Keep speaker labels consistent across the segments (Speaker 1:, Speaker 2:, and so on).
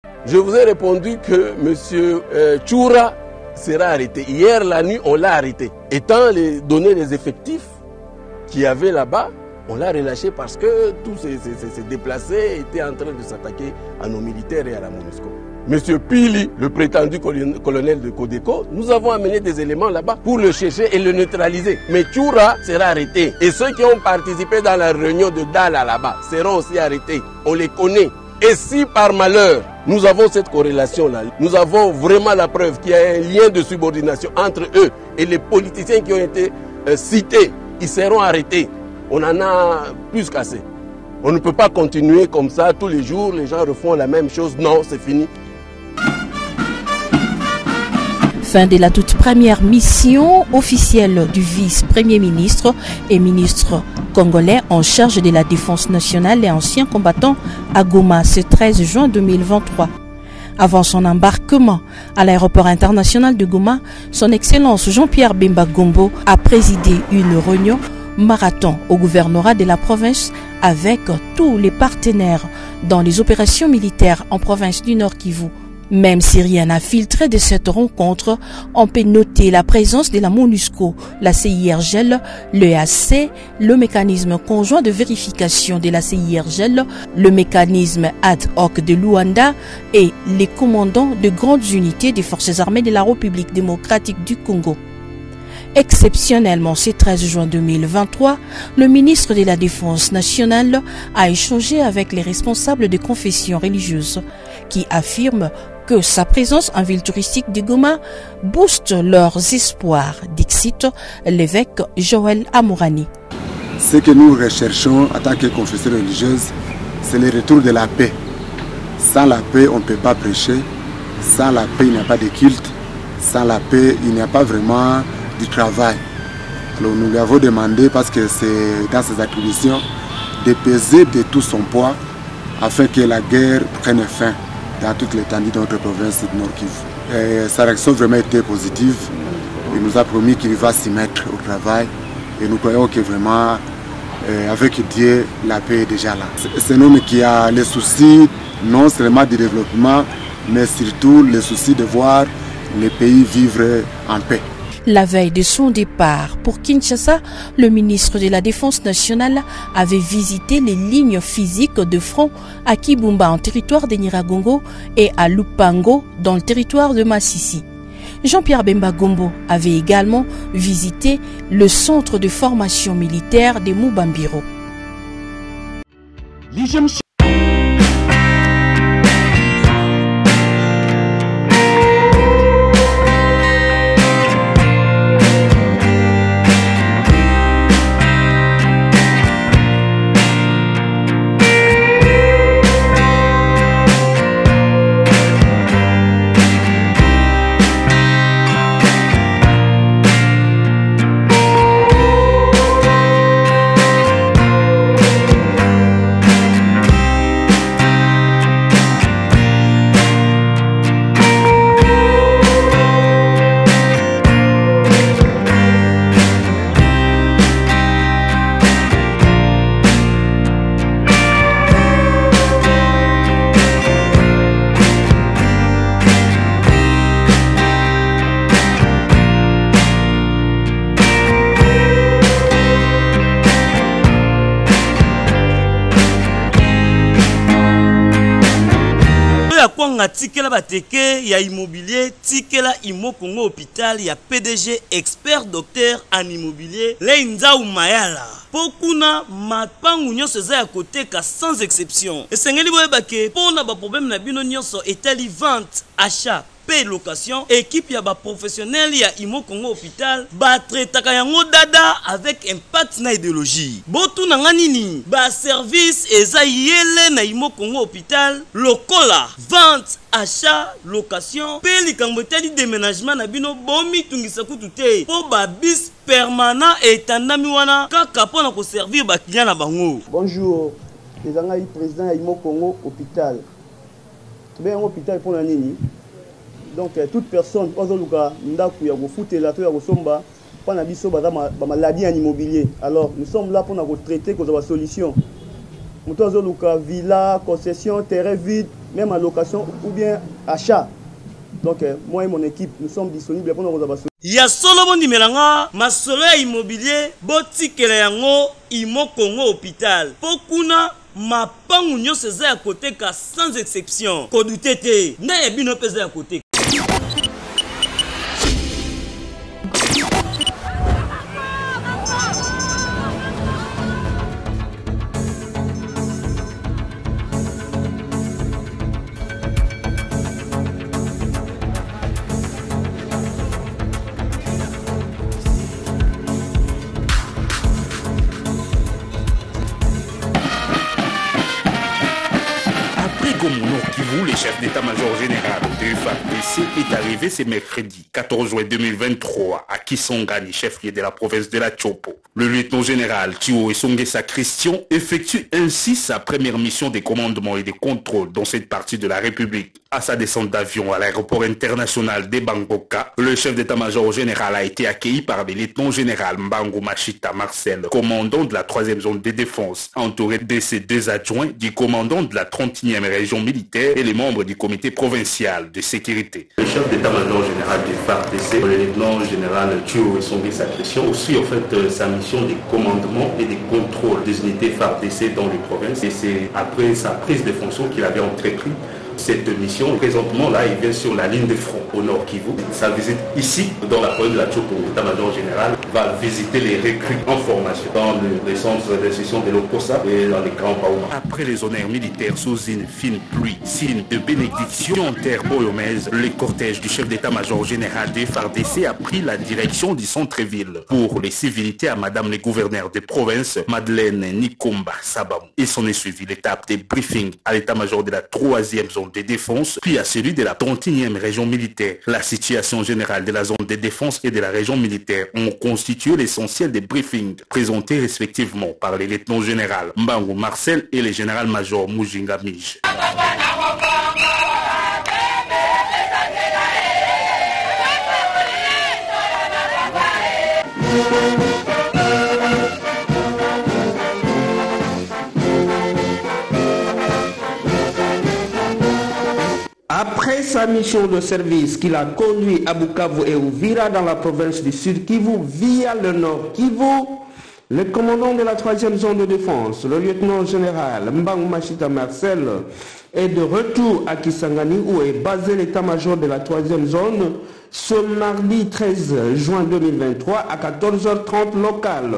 Speaker 1: Je vous ai répondu que M. Tchoura sera arrêté. Hier la nuit, on l'a arrêté. Étant donné les effectifs qu'il y avait là-bas, on l'a relâché parce que tous ces déplacés étaient en train de s'attaquer à nos militaires et à la MONUSCO. Monsieur Pili, le prétendu colonel de Codeco, nous avons amené des éléments là-bas pour le chercher et le neutraliser. Mais Tchoura sera arrêté. Et ceux qui ont participé dans la réunion de Dala là-bas seront aussi arrêtés. On les connaît. Et si par malheur, nous avons cette corrélation-là, nous avons vraiment la preuve qu'il y a un lien de subordination entre eux et les politiciens qui ont été cités, ils seront arrêtés. On en a plus qu'assez. On ne peut pas continuer comme ça tous les jours, les gens refont la même chose. Non, c'est fini.
Speaker 2: Fin de la toute première mission officielle du vice-premier ministre et ministre congolais en charge de la défense nationale et ancien combattant à Goma ce 13 juin 2023. Avant son embarquement à l'aéroport international de Goma, son Excellence Jean-Pierre Bemba Gombo a présidé une réunion marathon au gouvernorat de la province avec tous les partenaires dans les opérations militaires en province du Nord Kivu. Même si rien n'a filtré de cette rencontre, on peut noter la présence de la MONUSCO, la CIRGL, l'EAC, le mécanisme conjoint de vérification de la CIRGL, le mécanisme ad hoc de Luanda et les commandants de grandes unités des forces armées de la République démocratique du Congo. Exceptionnellement, ce 13 juin 2023, le ministre de la Défense nationale a échangé avec les responsables de confessions religieuses qui affirment que sa présence en ville touristique de Goma booste leurs espoirs, dixit l'évêque Joël Amourani.
Speaker 3: Ce que nous recherchons en tant que confession religieuse, c'est le retour de la paix. Sans la paix, on ne peut pas prêcher. Sans la paix, il n'y a pas de culte. Sans la paix, il n'y a pas vraiment du travail. Alors nous lui avons demandé, parce que c'est dans ses attributions, de peser de tout son poids afin que la guerre prenne fin dans toute l'étendue de notre province du Nord Kivu. Sa réaction vraiment été positive. Il nous a promis qu'il va s'y mettre au travail et nous croyons que vraiment avec Dieu la paix est déjà là. C'est un homme qui a les soucis non seulement du développement mais surtout le souci de voir les pays vivre en paix.
Speaker 2: La veille de son départ pour Kinshasa, le ministre de la Défense nationale avait visité les lignes physiques de front à Kibumba en territoire de Nyiragongo et à Lupango dans le territoire de Massissi. Jean-Pierre Bemba Gombo avait également visité le centre de formation militaire de Mubambiro.
Speaker 4: Tikela bateke ya immobilier, tikela Imo Congo hôpital ya PDG expert docteur en immobilier Leinza Umayala. Pokuna mapangu nyonso za ya koteka sans exception. Esengeli boyebake pona ba problème na bino nyonso etali vente, achat, paie location, équipe ya ba professionnel ya Imo Congo hôpital ba traitaka yango dada avec impact na idéologie. Botu na nganini ba service eza yele na Imo Congo hôpital lokola vente, achat, location, paie likambo etali déménagement na bino bomi tungisa kutu te po ba bis permanent et tandami wana kaka pona ko servir ba client na bango.
Speaker 5: Bonjour, les angai président ya Imo Congo hôpital. Tube yango hôpital pona nini? Donc toute personne ozoluka ndaku ya kofutela to ya kosomba pana biso baza ba maladie en immobilier. Alors nous sommes là pour na traiter cause ba solution. Muto ozoluka villa, concession, terrain vide, même à location ou bien achat. Donc moi et mon équipe, nous sommes disponibles pour nos réservations.
Speaker 4: Ya solo bondi melanga masolo ya immobilier botikela yango Imo Congo hôpital. Pokuna mapangu nyonso eza ya côté ka sans exception. Kodutete na ebino peza ya côté.
Speaker 6: Le chef d'état-major général de FARDC est arrivé ce mercredi 14 juin 2023 à Kisangani, chef-lieu de la province de la Chopo. Le lieutenant général Thio Esongesa Christian effectue ainsi sa première mission de commandement et de contrôle dans cette partie de la République. À sa descente d'avion à l'aéroport international de Bangoka, le chef d'état-major général a été accueilli par le lieutenant général Mbangu Machita Marcel, commandant de la 3e zone de défense, entouré de ses 2 adjoints, du commandant de la 31e région militaire et les membres du comité provincial de sécurité.
Speaker 7: Le chef d'état-major général du FARDC, le lieutenant général Thio Esongesa Christian, aussi en fait sa mission de commandement et de contrôle des unités FARDC dans les provinces. Et c'est après sa prise de fonction qu'il avait entrepris cette mission. Présentement, là, il vient sur la ligne de front au Nord Kivu. Sa visite ici, dans la province de la Chopo, l'état-major général va visiter les recrues en formation dans les centres d'instruction de l'Okosa et dans les grands Paouma.
Speaker 6: Après les honneurs militaires sous une fine pluie, signe de bénédiction en terre boyomaise, le cortège du chef d'état-major général des FARDC a pris la direction du centre-ville pour les civilités à madame le gouverneur de province, Madeleine Nikomba Sabamou. Et s'en est suivi l'étape des briefings à l'état-major de la 3e zone de défense, puis à celui de la 31e région militaire. La situation générale de la zone de défense et de la région militaire ont constitué l'essentiel des briefings présentés respectivement par les lieutenants général Mbangu Marcel et le général-major Mujinga Mij.
Speaker 8: Après sa mission de service qu'il a conduit à Bukavu et Uvira dans la province du Sud Kivu via le Nord Kivu, le commandant de la 3e zone de défense, le lieutenant général Mbangu Machita Marcel, est de retour à Kisangani où est basé l'état-major de la 3e zone ce mardi 13 juin 2023 à 14h30 local.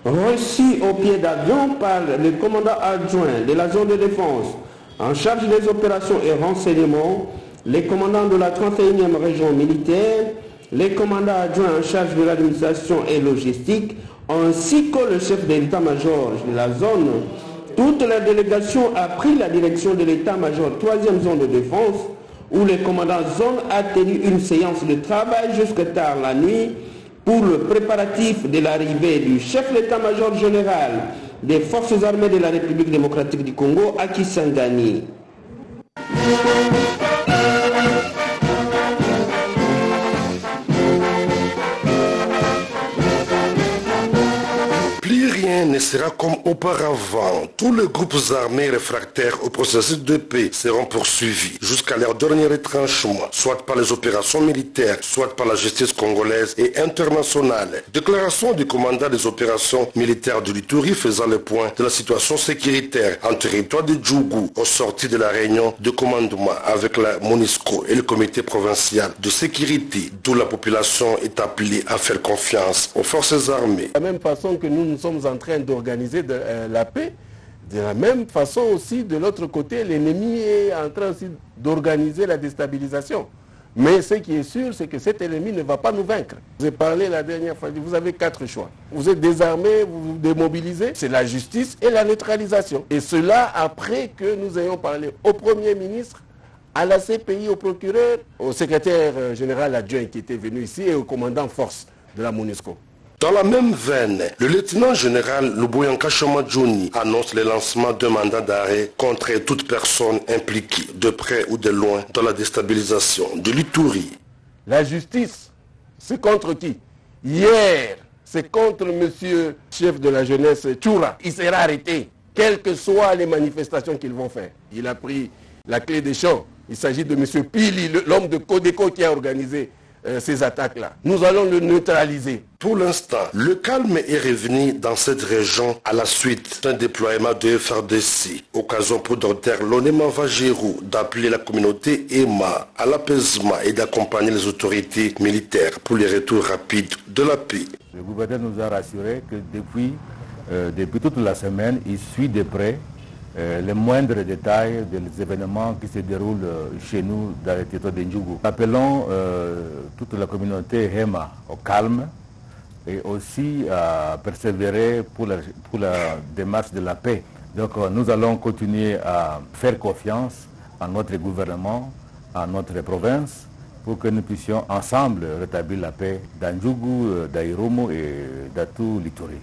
Speaker 8: Reçu au pied d'avion par le commandant adjoint de la zone de défense en charge des opérations et renseignements, les commandants de la 31e région militaire, les commandants adjoints en charge de l'administration et logistique, ainsi que le chef de l'état-major de la zone, toute la délégation a pris la direction de l'état-major 3e zone de défense, où le commandant zone a tenu une séance de travail jusque tard la nuit pour le préparatif de l'arrivée du chef d'état-major général des forces armées de la République démocratique du Congo à Kisangani.
Speaker 9: Rien ne sera comme auparavant. Tous les groupes armés réfractaires au processus de paix seront poursuivis jusqu'à leur dernier retranchement, soit par les opérations militaires, soit par la justice congolaise et internationale. Déclaration du commandant des opérations militaires de l'Ituri faisant le point de la situation sécuritaire en territoire de Djougou au sorti de la réunion de commandement avec la MONUSCO et le comité provincial de sécurité, d'où la population est appelée à faire confiance aux forces armées.
Speaker 1: De la même façon que nous sommes en train d'organiser la paix, de la même façon aussi, de l'autre côté, l'ennemi est en train aussi d'organiser la déstabilisation. Mais ce qui est sûr, c'est que cet ennemi ne va pas nous vaincre. Je vous ai parlé la dernière fois, vous avez 4 choix. Vous êtes désarmés, vous vous démobilisez, c'est la justice et la neutralisation. Et cela après que nous ayons parlé au Premier ministre, à la CPI, au procureur, au secrétaire général adjoint qui était venu ici et au commandant force de la MONUSCO.
Speaker 9: Dans la même veine, le lieutenant général Luboyanka Shomadjouni annonce le lancement d'un mandat d'arrêt contre toute personne impliquée, de près ou de loin, dans la déstabilisation de l'Ituri.
Speaker 1: La justice, c'est contre qui? Hier, c'est contre monsieur chef de la jeunesse Tchoura. Il sera arrêté, quelles que soient les manifestations qu'ils vont faire. Il a pris la clé des champs. Il s'agit de M. Pili, l'homme de Codeco qui a organisé ces attaques-là. Nous allons le neutraliser.
Speaker 9: Pour l'instant, le calme est revenu dans cette région à la suite d'un déploiement de FRDC. Occasion pour Dr Lonema Vagérou d'appeler la communauté EMA à l'apaisement et d'accompagner les autorités militaires pour les retours rapides de la paix.
Speaker 10: Le gouverneur nous a rassuré que depuis toute la semaine, il suit de près les moindres détails des événements qui se déroulent chez nous dans le territoire de Ndjougou. Appelons toute la communauté EMA au calme et aussi à persévérer pour la démarche de la paix. Donc nous allons continuer à faire confiance à notre gouvernement, à notre province, pour que nous puissions ensemble rétablir la paix dans Ndjougou, dans Irumu et dans tout l'Ituri.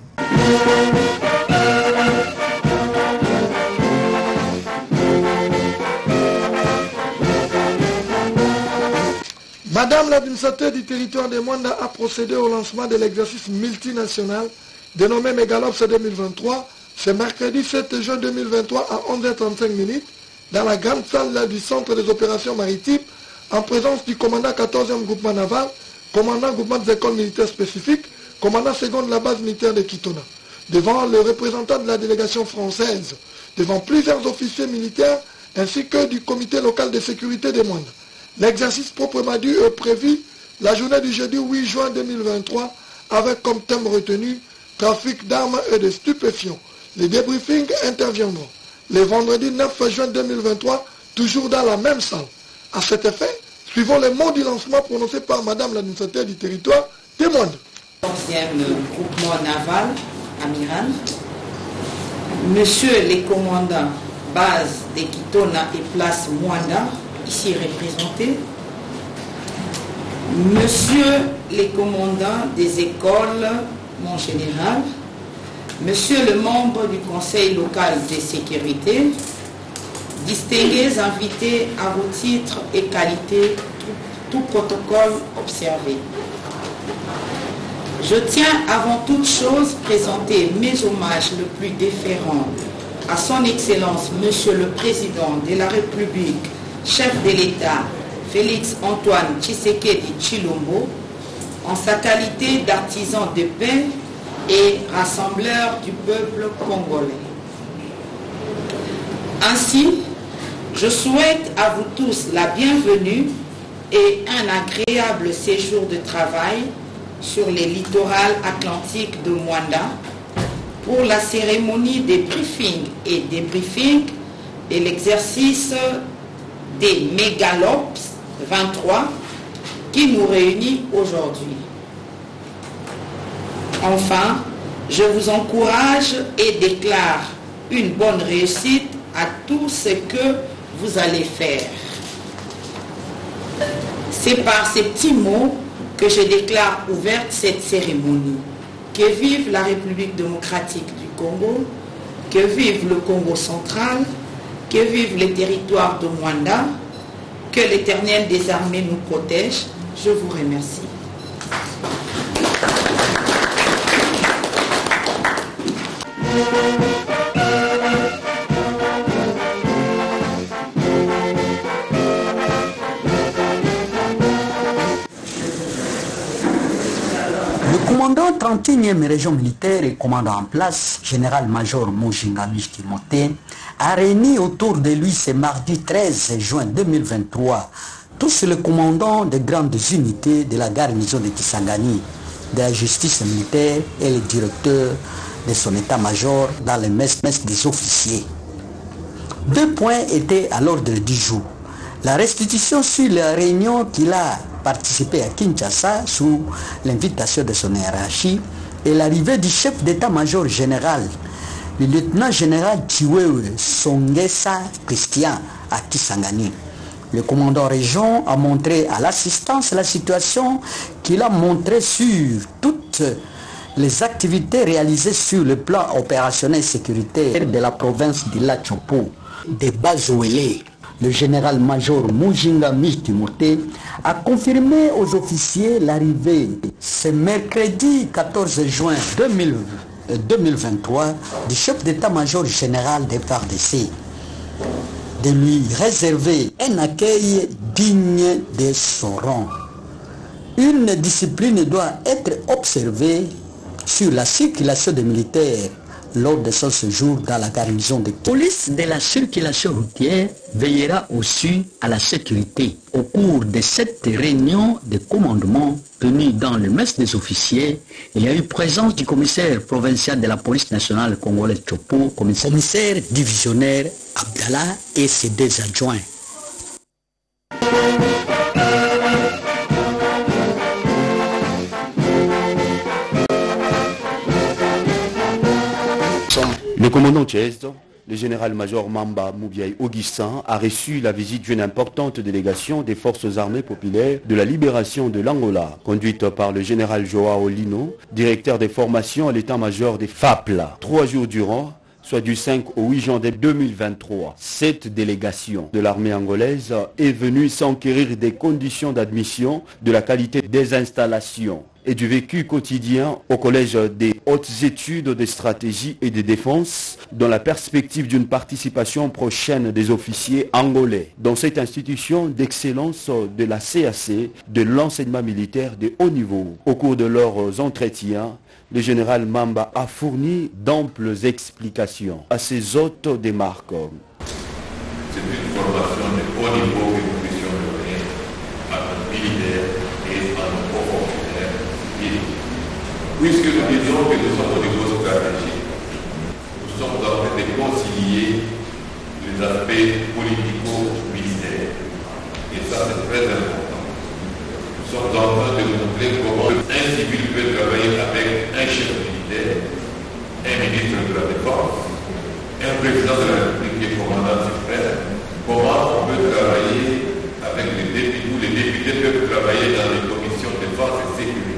Speaker 11: Madame l'administrateur du territoire de Mwanda a procédé au lancement de l'exercice multinational dénommé Megalops 2023 ce mercredi 7 juin 2023 à 11h35 dans la grande salle du centre des opérations maritimes en présence du commandant 14e groupement naval, commandant groupement des écoles militaires spécifiques, commandant second de la base militaire de Kitona, devant le représentant de la délégation française, devant plusieurs officiers militaires ainsi que du comité local de sécurité de Mwanda. L'exercice proprement dit est prévu la journée du jeudi 8 juin 2023 avec comme thème retenu trafic d'armes et de stupéfiants. Les débriefings interviendront le vendredi 9 juin 2023 toujours dans la même salle. À cet effet, suivons les mots du lancement prononcés par Madame l'administrateur du territoire de Mwanda.
Speaker 12: 11e groupement naval, amiral, Monsieur les commandants base de Kitona et place Mwanda, ici représentés, Monsieur les commandants des écoles, mon général, Monsieur le membre du conseil local de sécurité, distingués invités à vos titres et qualités, tout protocole observé. Je tiens avant toute chose présenter mes hommages le plus déférents à son Excellence Monsieur le Président de la République, chef de l'État, Félix Antoine Tshisekedi Tshilombo, en sa qualité d'artisan de paix et rassembleur du peuple congolais. Ainsi, je souhaite à vous tous la bienvenue et un agréable séjour de travail sur les littorales atlantiques de Mwanda pour la cérémonie des briefings et débriefings de l'exercice des Megalops 23 qui nous réunit aujourd'hui. Enfin, je vous encourage et déclare une bonne réussite à tout ce que vous allez faire. C'est par ces petits mots que je déclare ouverte cette cérémonie. Que vive la République démocratique du Congo, que vive le Congo central, que vive les territoires de Mwanda, que l'Éternel des armées nous protège. Je vous remercie.
Speaker 13: Le commandant 31e région militaire et commandant en place, général-major Mujinga Timothée, a réuni autour de lui ce mardi 13 juin 2023 tous les commandants des grandes unités de la garnison de Kisangani, de la justice militaire et le directeur de son état-major dans les messes des officiers. Deux points étaient à l'ordre du jour. La restitution sur la réunion qu'il a participé à Kinshasa sous l'invitation de son hiérarchie et l'arrivée du chef d'état-major général, le lieutenant-général Chiwewe Songesa Christian à Kisangani. Le commandant région a montré à l'assistance la situation qu'il a montré sur toutes les activités réalisées sur le plan opérationnel sécuritaire de la province de la Chopo, de Bazouélé. Le général-major Mujinga Timothée a confirmé aux officiers l'arrivée ce mercredi 14 juin 2023 du chef d'état-major général des FARDC. de lui réserver un accueil digne de son rang. Une discipline doit être observée sur la circulation des militaires lors de son séjour dans la garnison de police de la circulation routière veillera aussi à la sécurité. Au cours de cette réunion de commandement tenue dans le mess des officiers, il y a eu présence du commissaire provincial de la police nationale congolaise Chopo, commissaire divisionnaire Abdallah et ses deux adjoints.
Speaker 14: Le commandant Tchèze, le général-major Mamba Moubiaï Augustin, a reçu la visite d'une importante délégation des forces armées populaires de la libération de l'Angola, conduite par le général Joao Lino, directeur des formations à l'état-major des FAPLA. 3 jours durant, soit du 5 au 8 janvier 2023. Cette délégation de l'armée angolaise est venue s'enquérir des conditions d'admission, de la qualité des installations et du vécu quotidien au Collège des hautes études de stratégie et de défense dans la perspective d'une participation prochaine des officiers angolais dans cette institution d'excellence de la CAC, de l'enseignement militaire de haut niveau. Au cours de leurs entretiens, le général Mamba a fourni d'amples explications à ses hôtes des marques.
Speaker 15: C'est une formation de haut niveau que nous puissions donner à nos militaires et à nos hauts fonctionnaires. Puisque nous disons que nous sommes au niveau stratégique, nous sommes en train de concilier les aspects politico-militaires. Et ça, c'est très important. Nous sommes en train de montrer comment un civil peut travailler avec un chef militaire, un ministre de la Défense, un président de la République et commandant suprême, comment on peut travailler avec les députés, où les députés peuvent travailler dans les commissions de défense et sécurité.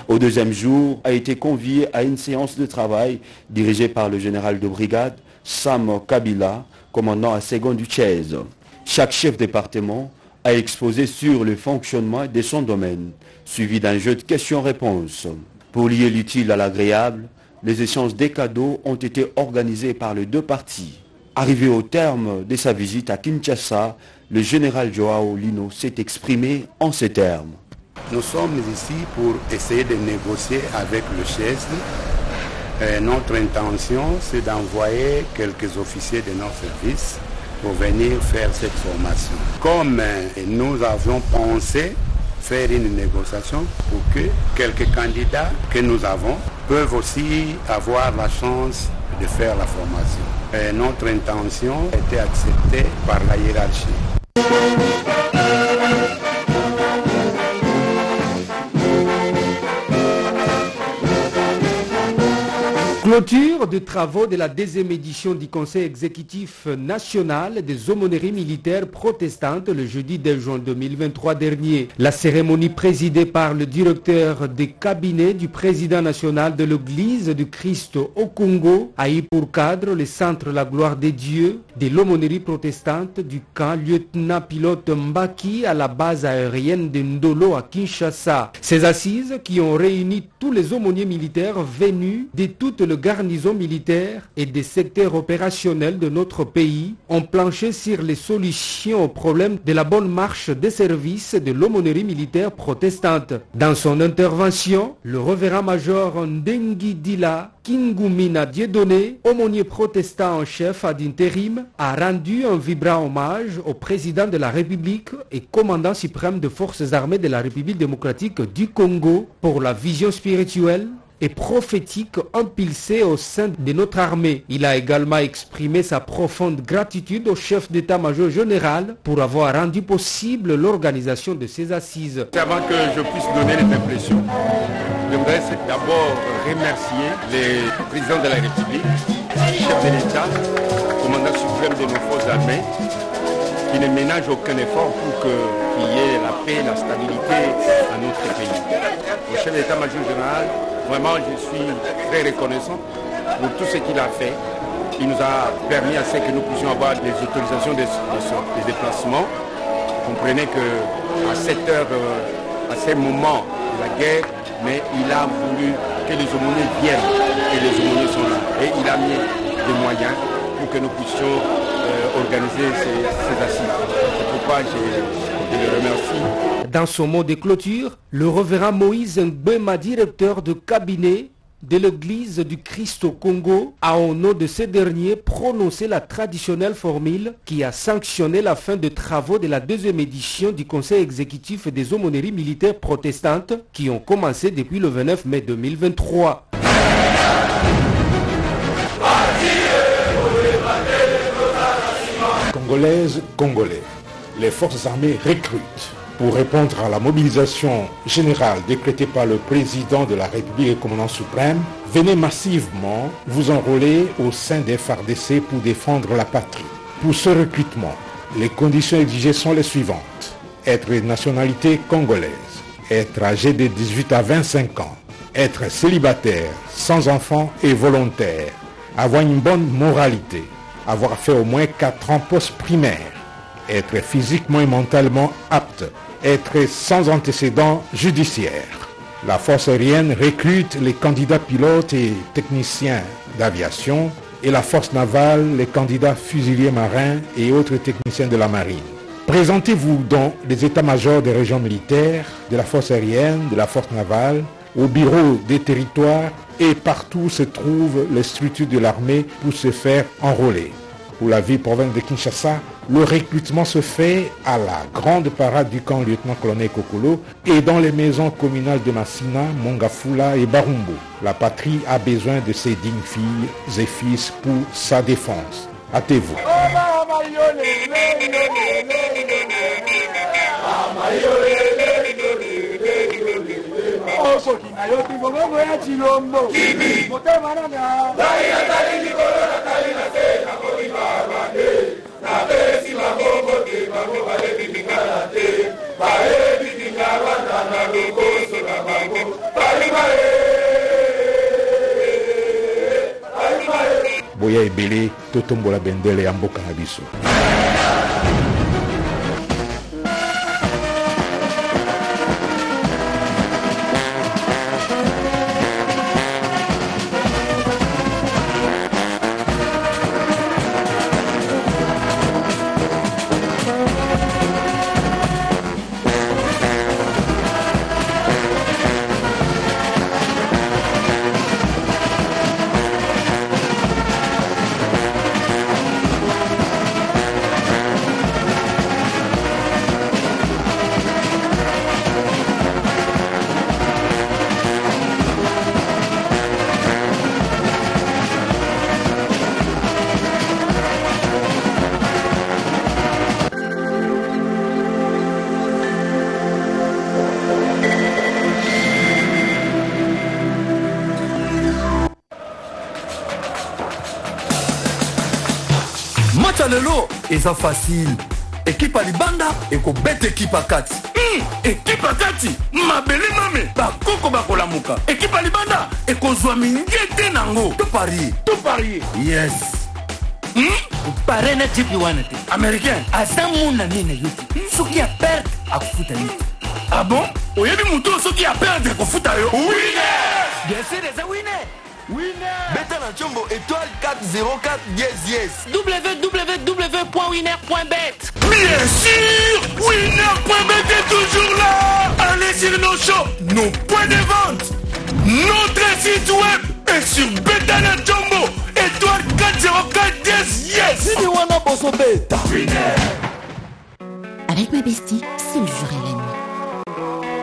Speaker 14: Au deuxième jour, a été convié à une séance de travail dirigée par le général de brigade Sam Kabila, commandant à second du Tchèze. Chaque chef de département a exposé sur le fonctionnement de son domaine, suivi d'un jeu de questions-réponses. Pour lier l'utile à l'agréable, les échanges des cadeaux ont été organisés par les deux parties. Arrivé au terme de sa visite à Kinshasa, le général Joao Lino s'est exprimé en ces termes.
Speaker 16: Nous sommes ici pour essayer de négocier avec le chef. Notre intention, c'est d'envoyer quelques officiers de nos services pour venir faire cette formation. Comme nous avions pensé faire une négociation pour que quelques candidats que nous avons peuvent aussi avoir la chance de faire la formation. Notre intention a été acceptée par la hiérarchie.
Speaker 8: Clôture de travaux de la 2e édition du Conseil exécutif national des aumôneries militaires protestantes le jeudi 2 juin 2023 dernier. La cérémonie présidée par le directeur des cabinets du président national de l'Église du Christ au Congo a eu pour cadre le centre La Gloire des Dieux de l'aumônerie protestante du camp lieutenant-pilote Mbaki à la base aérienne de Ndolo à Kinshasa. Ces assises qui ont réuni tous les aumôniers militaires venus de toute le garnison militaire et des secteurs opérationnels de notre pays ont planché sur les solutions aux problèmes de la bonne marche des services de l'aumônerie militaire protestante. Dans son intervention, le révérend-major Ndengi Dila Kingumina Dieudonné, aumônier protestant en chef ad intérim, a rendu un vibrant hommage au président de la République et commandant suprême des forces armées de la République démocratique du Congo pour la vision spirituelle et prophétique impulsée au sein de notre armée. Il a également exprimé sa profonde gratitude au chef d'état-major général pour avoir rendu possible l'organisation de ces assises.
Speaker 17: Avant que je puisse donner les impressions, j'aimerais d'abord remercier les présidents de la République, chef de l'État, commandant suprême de nos forces armées, qui ne ménagent aucun effort pour qu'il y ait la paix et la stabilité dans notre pays. Au chef d'état-major général, vraiment, je suis très reconnaissant pour tout ce qu'il a fait. Il nous a permis à ce que nous puissions avoir des autorisations de déplacement. Vous comprenez qu'à cette heure, à ce moment de la guerre, mais il a voulu que les aumôniers viennent et les aumôniers sont là. Et il a mis des moyens pour que nous puissions organisé ces assises. C'est pourquoi je les remercie.
Speaker 8: Dans son mot de clôture, le révérend Moïse Ngbema, directeur de cabinet de l'église du Christ au Congo, a au nom de ce dernier prononcé la traditionnelle formule qui a sanctionné la fin des travaux de la deuxième édition du Conseil exécutif des aumôneries militaires protestantes qui ont commencé depuis le 29 mai 2023.
Speaker 18: Congolaises, Congolais, les forces armées recrutent. Pour répondre à la mobilisation générale décrétée par le président de la République et commandant suprême, venez massivement vous enrôler au sein des FARDC pour défendre la patrie. Pour ce recrutement, les conditions exigées sont les suivantes. Être de nationalité congolaise, être âgé de 18 à 25 ans, être célibataire, sans enfant et volontaire, avoir une bonne moralité, avoir fait au moins 4 ans post-primaire, être physiquement et mentalement apte, être sans antécédents judiciaires. La force aérienne recrute les candidats pilotes et techniciens d'aviation et la force navale les candidats fusiliers marins et autres techniciens de la marine. Présentez-vous dans les états-majors des régions militaires, de la force aérienne, de la force navale, au bureau des territoires et partout où se trouvent les structures de l'armée pour se faire enrôler. Pour la ville province de Kinshasa, le recrutement se fait à la grande parade du camp lieutenant-colonel Kokolo et dans les maisons communales de Massina, Mongafula et Barumbo. La patrie a besoin de ses dignes filles et fils pour sa défense. Hâtez-vous. Boya ebele totombola bendele ya mboka na biso.
Speaker 19: Lelo eza facile. Équipe à Libanda et ko bête équipe à 4. Équipe à 4 mabele mame bakoko bakolamuka. Équipe à Libanda et ko zwa mingete nango. Tout pari. Yes.
Speaker 20: Pare na tipi wana te.
Speaker 19: Américain.
Speaker 20: Asamu na nene yuti. Soki a perdre akufuta ni.
Speaker 19: Ah bon? Oyebi muto soki a perdre akufuta yo.
Speaker 20: Winner. Bien sûr eza winner.
Speaker 19: Beta na chombo étoile 404 yes.
Speaker 20: www.winner.bet.
Speaker 19: Bien sûr, winner.bet est toujours là. Allez sur nos shops, nos points de vente, notre site web et sur Beta na chombo étoile 404 yes.
Speaker 21: Avec ma bestie, c'est le jour et la nuit.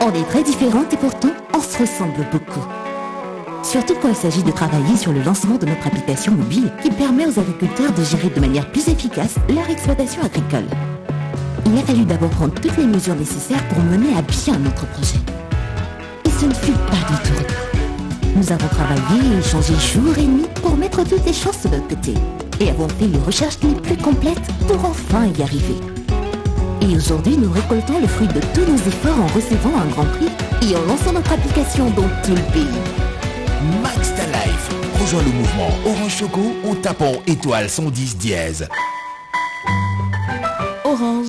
Speaker 21: On est très différentes et pourtant on se ressemble beaucoup. Surtout quand il s'agit de travailler sur le lancement de notre application mobile qui permet aux agriculteurs de gérer de manière plus efficace leur exploitation agricole. Il a fallu d'abord prendre toutes les mesures nécessaires pour mener à bien notre projet. Et ce ne fut pas du tout repos. Nous avons travaillé et échangé jour et nuit pour mettre toutes les chances de notre côté et avons fait les recherches les plus complètes pour enfin y arriver. Et aujourd'hui, nous récoltons le fruit de tous nos efforts en recevant un grand prix et en lançant notre application dans tout le pays.
Speaker 22: Max ta Life. Rejoins le mouvement Orange Choco en tapant étoile 110 dièse.
Speaker 21: Orange.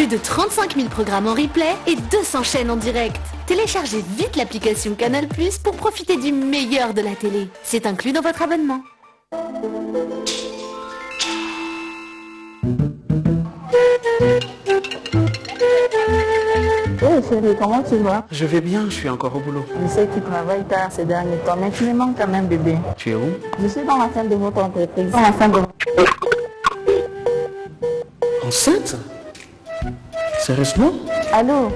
Speaker 21: Plus de 35 000 programmes en replay et 200 chaînes en direct. Téléchargez vite l'application Canal+ pour profiter du meilleur de la télé. C'est inclus dans votre abonnement.
Speaker 2: Oui chérie, comment tu vas?
Speaker 3: Je vais bien, je suis encore au boulot.
Speaker 2: Je sais que tu travailles tard ces derniers temps, mais tu me manques quand même bébé.
Speaker 3: Tu es où?
Speaker 2: Je suis dans la salle de votre entreprise. Dans la salle de...
Speaker 3: Enceinte? Sérieusement?
Speaker 2: Allô?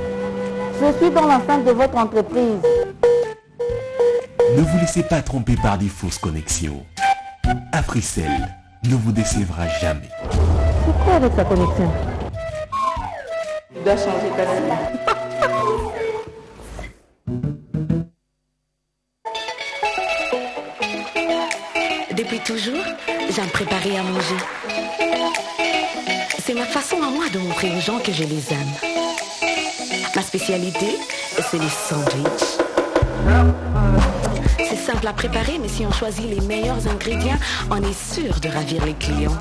Speaker 2: Je suis dans la salle de votre entreprise.
Speaker 22: Ne vous laissez pas tromper par des fausses connexions. Africell ne vous décevra jamais.
Speaker 2: C'est quoi avec sa connexion?
Speaker 12: Tu dois changer ta vie.
Speaker 21: Depuis toujours, j'aime préparer à manger. C'est ma façon à moi de montrer aux gens que je les aime. Ma spécialité, c'est les sandwichs. C'est simple à préparer, mais si on choisit les meilleurs ingrédients, on est sûr de ravir les clients.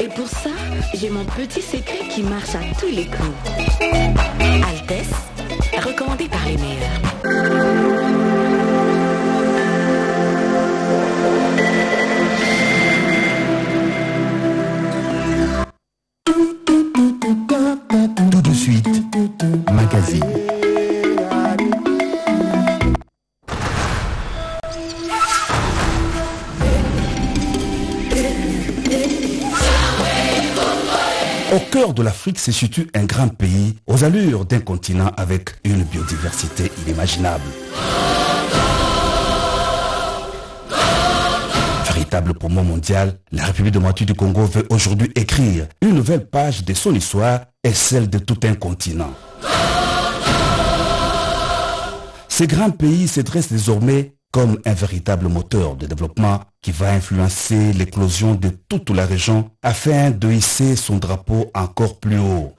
Speaker 21: Et pour ça, j'ai mon petit secret qui marche à tous les coups. Altesse, recommandé par les meilleurs.
Speaker 22: Tout de suite, magazine. Au cœur de l'Afrique se situe un grand pays aux allures d'un continent avec une biodiversité inimaginable. Véritable poumon mondial, la République démocratique du Congo veut aujourd'hui écrire une nouvelle page de son histoire et celle de tout un continent. Ce grand pays se dresse désormais comme un véritable moteur de développement qui va influencer l'éclosion de toute la région afin de hisser son drapeau encore plus haut.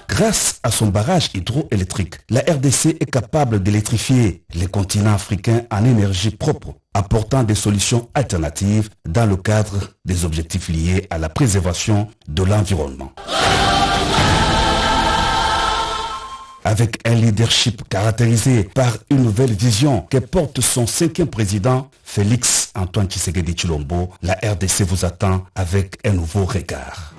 Speaker 22: Grâce à son barrage hydroélectrique, la RDC est capable d'électrifier les continents africains en énergie propre, apportant des solutions alternatives dans le cadre des objectifs liés à la préservation de l'environnement. Avec un leadership caractérisé par une nouvelle vision que porte son 5e président, Félix Antoine Tshisekedi Tshilombo, la RDC vous attend avec un nouveau regard.